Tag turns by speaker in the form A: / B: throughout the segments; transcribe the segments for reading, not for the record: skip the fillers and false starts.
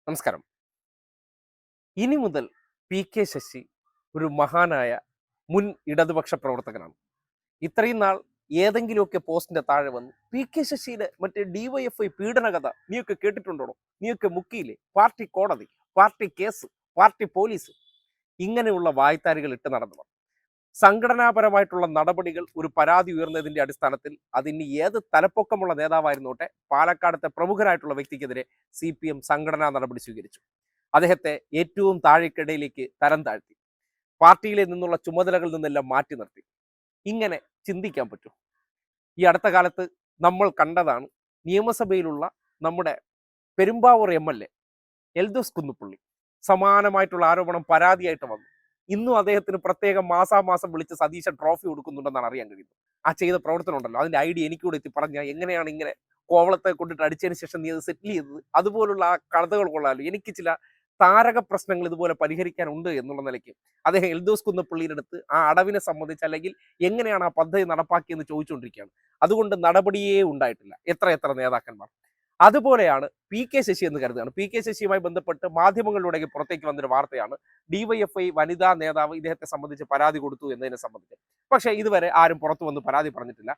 A: നമസ്കാരം. ഇനി മുതൽ പി കെ ശശി ഒരു മഹാനായ മുൻ ഇടതുപക്ഷ പ്രവർത്തകനാണ്. ഇത്രയും നാൾ ഏതെങ്കിലുമൊക്കെ പോസ്റ്റിന്റെ താഴെ വന്ന് പി കെ ശശിയുടെ മറ്റേ ഡിവൈഎഫ്ഐ പീഡന കഥ നീയൊക്കെ കേട്ടിട്ടുണ്ടോ, നീയൊക്കെ മുക്കിയില്ലേ, പാർട്ടി കോടതി, പാർട്ടി കേസ്, പാർട്ടി പോലീസ്, ഇങ്ങനെയുള്ള വായ്ത്താരികൾ ഇട്ട് നടന്നവർ. സംഘടനാപരമായിട്ടുള്ള നടപടികൾ ഒരു പരാതി ഉയർന്നതിന്റെ അടിസ്ഥാനത്തിൽ അതിന് ഏത് തലപ്പൊക്കമുള്ള നേതാവായിരുന്നോട്ടെ പാലക്കാടത്തെ പ്രമുഖരായിട്ടുള്ള വ്യക്തിക്കെതിരെ CPM സംഘടനാ നടപടി സ്വീകരിച്ചു. അദ്ദേഹത്തെ ഏറ്റവും താഴേക്കിടയിലേക്ക് തരം താഴ്ത്തി, പാർട്ടിയിലെ നിന്നുള്ള ചുമതലകളിൽ നിന്നെല്ലാം മാറ്റി നിർത്തി. ഇങ്ങനെ ചിന്തിക്കാൻ പറ്റും? ഈ അടുത്ത കാലത്ത് നമ്മൾ കണ്ടതാണ്, നിയമസഭയിലുള്ള നമ്മുടെ പെരുമ്പാവൂർ MLA എൽദോസ് കുന്നുപ്പള്ളി സമാനമായിട്ടുള്ള ആരോപണം പരാതിയായിട്ട് വന്നു. ഇന്നും അദ്ദേഹത്തിന് പ്രത്യേകം മാസാമാസം വിളിച്ച് സതീശൻ ട്രോഫി കൊടുക്കുന്നുണ്ടെന്നാണ് അറിയാൻ കഴിയുന്നത്. ആ ചെയ്ത പ്രവർത്തനം ഉണ്ടല്ലോ, അതിന്റെ ഐഡിയ എനിക്കൂടെ എത്തി പറഞ്ഞാൽ എങ്ങനെയാണ് ഇങ്ങനെ കോവളത്തെ കൊണ്ടിട്ട് അടിച്ചതിന് ശേഷം നീ അത് സെറ്റിൽ ചെയ്തത്, അതുപോലുള്ള ആ കഥകൾ കൊള്ളാമല്ലോ. എനിക്ക് ചില താരക പ്രശ്നങ്ങൾ ഇതുപോലെ പരിഹരിക്കാനുണ്ട് എന്നുള്ള നിലയ്ക്ക് അദ്ദേഹം എൽദോസ് കുന്നപ്പള്ളിയുടെ അടുത്ത് ആ അടവിനെ സംബന്ധിച്ച് അല്ലെങ്കിൽ എങ്ങനെയാണ് ആ പദ്ധതി നടപ്പാക്കിയെന്ന് ചോദിച്ചുകൊണ്ടിരിക്കുകയാണ്. അതുകൊണ്ട് നടപടിയേ ഉണ്ടായിട്ടില്ല. എത്ര നേതാക്കന്മാർ. അതുപോലെയാണ് പി കെ ശശി എന്ന് കരുതുകയാണ്. പി കെ ശശിയുമായി ബന്ധപ്പെട്ട് മാധ്യമങ്ങളിലൂടെ പുറത്തേക്ക് വന്നൊരു വാർത്തയാണ്, ഡിവൈഎഫ്ഐ വനിതാ നേതാവ് ഇദ്ദേഹത്തെ സംബന്ധിച്ച് പരാതി കൊടുത്തു എന്നതിനെ സംബന്ധിച്ച്. പക്ഷേ ഇതുവരെ ആരും പുറത്തു വന്ന് പരാതി പറഞ്ഞിട്ടില്ല.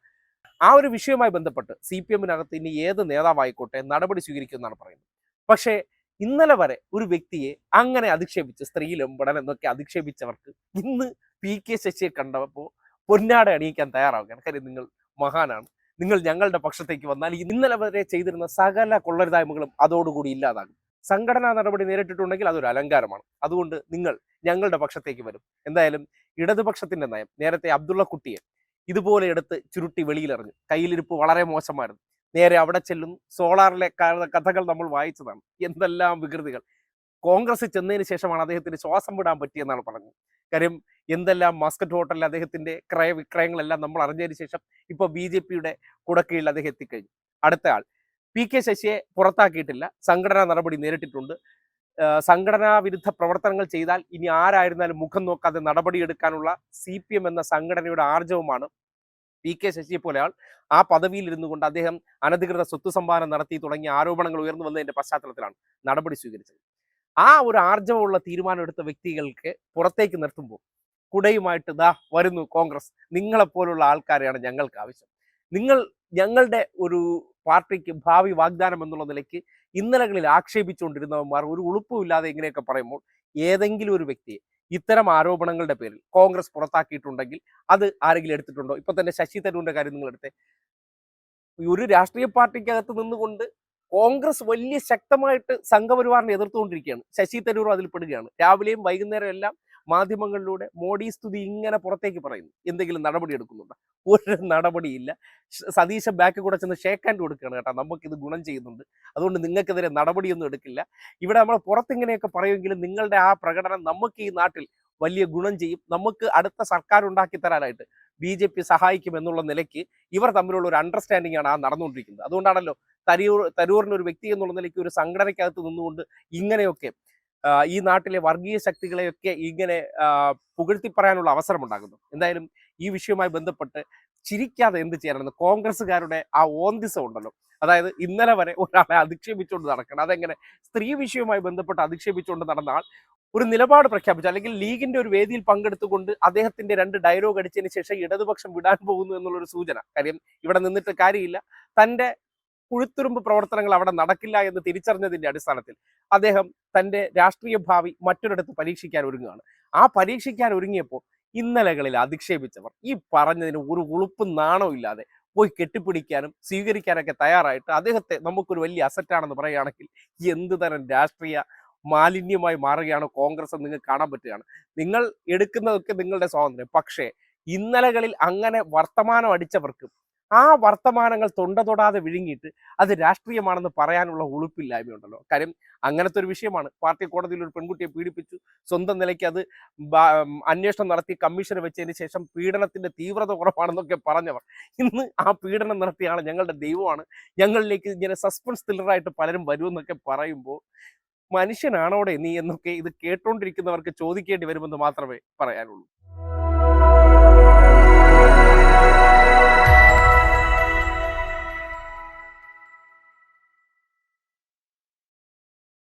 A: ആ ഒരു വിഷയവുമായി ബന്ധപ്പെട്ട് CPM-നകത്ത് ഇനി ഏത് നേതാവായിക്കോട്ടെ നടപടി സ്വീകരിക്കുമെന്നാണ് പറയുന്നത്. പക്ഷേ ഇന്നലെ വരെ ഒരു വ്യക്തിയെ അങ്ങനെ അധിക്ഷേപിച്ച്, സ്ത്രീലെമ്പടൻ എന്നൊക്കെ അധിക്ഷേപിച്ചവർക്ക് ഇന്ന് പി കെ ശശിയെ കണ്ടപ്പോൾ പൊന്നാട അണിയിക്കാൻ തയ്യാറാവുകയാണ്. കാര്യം നിങ്ങൾ മഹാനാണ്, നിങ്ങൾ ഞങ്ങളുടെ പക്ഷത്തേക്ക് വന്നാൽ ഇന്നലെ വരെ ചെയ്തിരുന്ന സകല കൊള്ളരുതായ്മകളും അതോടുകൂടി ഇല്ലാതാകും. സംഘടനാ നടപടി നേരിട്ടിട്ടുണ്ടെങ്കിൽ അതൊരു അലങ്കാരമാണ്. അതുകൊണ്ട് നിങ്ങൾ ഞങ്ങളുടെ പക്ഷത്തേക്ക് വരും. എന്തായാലും ഇടതുപക്ഷത്തിന്റെ നയം നേരത്തെ അബ്ദുള്ള കുട്ടിയെ ഇതുപോലെ എടുത്ത് ചുരുട്ടി വെളിയിലെറിഞ്ഞു. കയ്യിലിരിപ്പ് വളരെ മോശമായിരുന്നു. നേരെ അവിടെ ചെല്ലുന്നു. സോളാറിലെ കഥകൾ നമ്മൾ വായിച്ചതാണ്. എന്തെല്ലാം വികൃതികൾ. കോൺഗ്രസ് ചെന്നതിന് ശേഷമാണ് അദ്ദേഹത്തിന് ശ്വാസം വിടാൻ പറ്റിയെന്നാണ് പറഞ്ഞത്. കാര്യം എന്തെല്ലാം മസ്കറ്റ് ഹോട്ടലിൽ അദ്ദേഹത്തിന്റെ ക്രയവിക്രയങ്ങളെല്ലാം നമ്മൾ അറിഞ്ഞതിന് ശേഷം ഇപ്പോൾ BJP-യുടെ കുടക്കീഴിൽ അദ്ദേഹം എത്തിക്കഴിഞ്ഞു. അടുത്ത ആൾ പി കെ ശശിയെ പുറത്താക്കിയിട്ടില്ല, സംഘടനാ നടപടി നേരിട്ടിട്ടുണ്ട്. സംഘടനാ വിരുദ്ധ പ്രവർത്തനങ്ങൾ ചെയ്താൽ ഇനി ആരായിരുന്നാലും മുഖം നോക്കാതെ നടപടിയെടുക്കാനുള്ള CPM എന്ന സംഘടനയുടെ ആർജവമാണ് പി കെ ശശിയെ പോലെ ആൾ ആ പദവിയിൽ ഇരുന്നു കൊണ്ട് അദ്ദേഹം അനധികൃത സ്വത്ത് സമ്പാദനം നടത്തി തുടങ്ങിയ ആരോപണങ്ങൾ ഉയർന്നു വന്നതിന്റെ പശ്ചാത്തലത്തിലാണ് നടപടി സ്വീകരിച്ചത്. ആ ഒരു ആർജവമുള്ള തീരുമാനമെടുത്ത വ്യക്തികൾക്ക് പുറത്തേക്ക് നിർത്തുമ്പോൾ കുടയുമായിട്ട് ദാ വരുന്നു കോൺഗ്രസ്, നിങ്ങളെപ്പോലുള്ള ആൾക്കാരെയാണ് ഞങ്ങൾക്ക് ആവശ്യം, നിങ്ങൾ ഞങ്ങളുടെ ഒരു പാർട്ടിക്ക് ഭാവി വാഗ്ദാനം എന്നുള്ള നിലയ്ക്ക് ഇന്നലകളിൽ ആക്ഷേപിച്ചുകൊണ്ടിരുന്നവന്മാർ ഒരു ഉളുപ്പുമില്ലാതെ ഇങ്ങനെയൊക്കെ പറയുമ്പോൾ ഏതെങ്കിലും ഒരു വ്യക്തിയെ ഇത്തരം ആരോപണങ്ങളുടെ പേരിൽ കോൺഗ്രസ് പുറത്താക്കിയിട്ടുണ്ടെങ്കിൽ അത് ആരെങ്കിലും എടുത്തിട്ടുണ്ടോ? ഇപ്പൊ തന്നെ ശശി തരൂരിന്റെ കാര്യം നിങ്ങൾ എടുത്തേ. ഒരു രാഷ്ട്രീയ പാർട്ടിക്കകത്ത് നിന്നുകൊണ്ട് കോൺഗ്രസ് വലിയ ശക്തമായിട്ട് സംഘപരിവാറിനെ എതിർത്തുകൊണ്ടിരിക്കുകയാണ്. ശശി തരൂർ അതിൽ പെടുകയാണ്. രാവിലെയും വൈകുന്നേരം എല്ലാം മാധ്യമങ്ങളിലൂടെ മോഡി സ്തുതി ഇങ്ങനെ പുറത്തേക്ക് പറയുന്നു. എന്തെങ്കിലും നടപടി എടുക്കുന്നുണ്ടോ? ഒരു നടപടിയില്ല. സതീശ ബാക്ക് കൂടെ ചെന്ന് ഷേക്ക് ഹാൻഡ് കൊടുക്കുകയാണ്. കേട്ടോ, നമുക്കിത് ഗുണം ചെയ്യുന്നുണ്ട്, അതുകൊണ്ട് നിങ്ങൾക്കെതിരെ നടപടിയൊന്നും എടുക്കില്ല. ഇവിടെ നമ്മൾ പുറത്തിങ്ങനെയൊക്കെ പറയുമെങ്കിലും നിങ്ങളുടെ ആ പ്രകടനം നമുക്ക് ഈ നാട്ടിൽ വലിയ ഗുണം ചെയ്യും, നമുക്ക് അടുത്ത സർക്കാർ ഉണ്ടാക്കി തരാനായിട്ട് BJP സഹായിക്കും എന്നുള്ള നിലയ്ക്ക് ഇവർ തമ്മിലുള്ള ഒരു അണ്ടർസ്റ്റാൻഡിംഗ് ആണ് ആ നടന്നുകൊണ്ടിരിക്കുന്നത്. അതുകൊണ്ടാണല്ലോ തരൂറിന് ഒരു വ്യക്തി എന്നുള്ള നിലയ്ക്ക് ഒരു സംഘടനയ്ക്കകത്ത് നിന്നുകൊണ്ട് ഇങ്ങനെയൊക്കെ ഈ നാട്ടിലെ വർഗീയ ശക്തികളെയൊക്കെ ഇങ്ങനെ പുകഴ്ത്തി പറയാനുള്ള അവസരം ഉണ്ടാകുന്നു. എന്തായാലും ഈ വിഷയവുമായി ബന്ധപ്പെട്ട് ചിരിക്കാതെ എന്ത് ചെയ്യാനാണ് കോൺഗ്രസ്സുകാരുടെ ആ ഓന്തിസം ഉണ്ടല്ലോ. അതായത് ഇന്നലെ വരെ ഒരാളെ അധിക്ഷേപിച്ചുകൊണ്ട് നടക്കണം, അതെങ്ങനെ സ്ത്രീ വിഷയവുമായി ബന്ധപ്പെട്ട് അധിക്ഷേപിച്ചുകൊണ്ട് നടന്നാൽ ഒരു നിലപാട് പ്രഖ്യാപിച്ചു, അല്ലെങ്കിൽ ലീഗിന്റെ ഒരു വേദിയിൽ പങ്കെടുത്തുകൊണ്ട് അദ്ദേഹത്തിന്റെ 2 ഡയലോഗ് അടിച്ചതിന് ശേഷം ഇടതുപക്ഷം വിടാൻ പോകുന്നു എന്നുള്ളൊരു സൂചന. കാര്യം ഇവിടെ നിന്നിട്ട് കാര്യമില്ല, തന്റെ കുഴുത്തുരുമ്പ് പ്രവർത്തനങ്ങൾ അവിടെ നടക്കില്ല എന്ന് തിരിച്ചറിഞ്ഞതിന്റെ അടിസ്ഥാനത്തിൽ അദ്ദേഹം തന്റെ രാഷ്ട്രീയ ഭാവി മറ്റൊരിടത്ത് പരീക്ഷിക്കാൻ ഒരുങ്ങുകയാണ്. ആ പരീക്ഷിക്കാൻ ഒരുങ്ങിയപ്പോൾ ഇന്നലകളിൽ അധിക്ഷേപിച്ചവർ ഈ പറഞ്ഞതിന് ഒരു ഉളുപ്പും നാണവും ഇല്ലാതെ പോയി കെട്ടിപ്പിടിക്കാനും സ്വീകരിക്കാനൊക്കെ തയ്യാറായിട്ട് അദ്ദേഹത്തെ നമുക്കൊരു വലിയ അസറ്റാണെന്ന് പറയുകയാണെങ്കിൽ എന്ത് തരം രാഷ്ട്രീയ മാലിന്യമായി മാറുകയാണ് കോൺഗ്രസ് എന്ന് നിങ്ങൾക്ക് കാണാൻ പറ്റുകയാണ്. നിങ്ങൾ എടുക്കുന്നതൊക്കെ നിങ്ങളുടെ സ്വാതന്ത്ര്യം. പക്ഷേ ഇന്നലകളിൽ അങ്ങനെ വർത്തമാനം അടിച്ചവർക്ക് ആ വർത്തമാനങ്ങൾ തൊണ്ട തൊടാതെ വിഴുങ്ങിയിട്ട് അത് രാഷ്ട്രീയമാണെന്ന് പറയാനുള്ള ഉളുപ്പില്ലായ്മയുണ്ടല്ലോ. കാര്യം അങ്ങനത്തെ ഒരു വിഷയമാണ്. പാർട്ടി കോടതിയിൽ ഒരു പെൺകുട്ടിയെ പീഡിപ്പിച്ചു, സ്വന്തം നിലയ്ക്ക് അത് അന്വേഷണം നടത്തി കമ്മീഷന് വെച്ചതിന് ശേഷം പീഡനത്തിന്റെ തീവ്രത കുറവാണെന്നൊക്കെ പറഞ്ഞവർ ഇന്ന് ആ പീഡനം നടത്തിയ ആൾ ഞങ്ങളുടെ ദൈവമാണ്, ഞങ്ങളിലേക്ക് ഇങ്ങനെ സസ്പെൻസ് ത്രില്ലറായിട്ട് പലരും വരുമെന്നൊക്കെ പറയുമ്പോൾ മനുഷ്യനാണോടെ നീ എന്നൊക്കെ ഇത് കേട്ടോണ്ടിരിക്കുന്നവർക്ക് ചോദിക്കേണ്ടി വരുമെന്ന് മാത്രമേ പറയാനുള്ളൂ.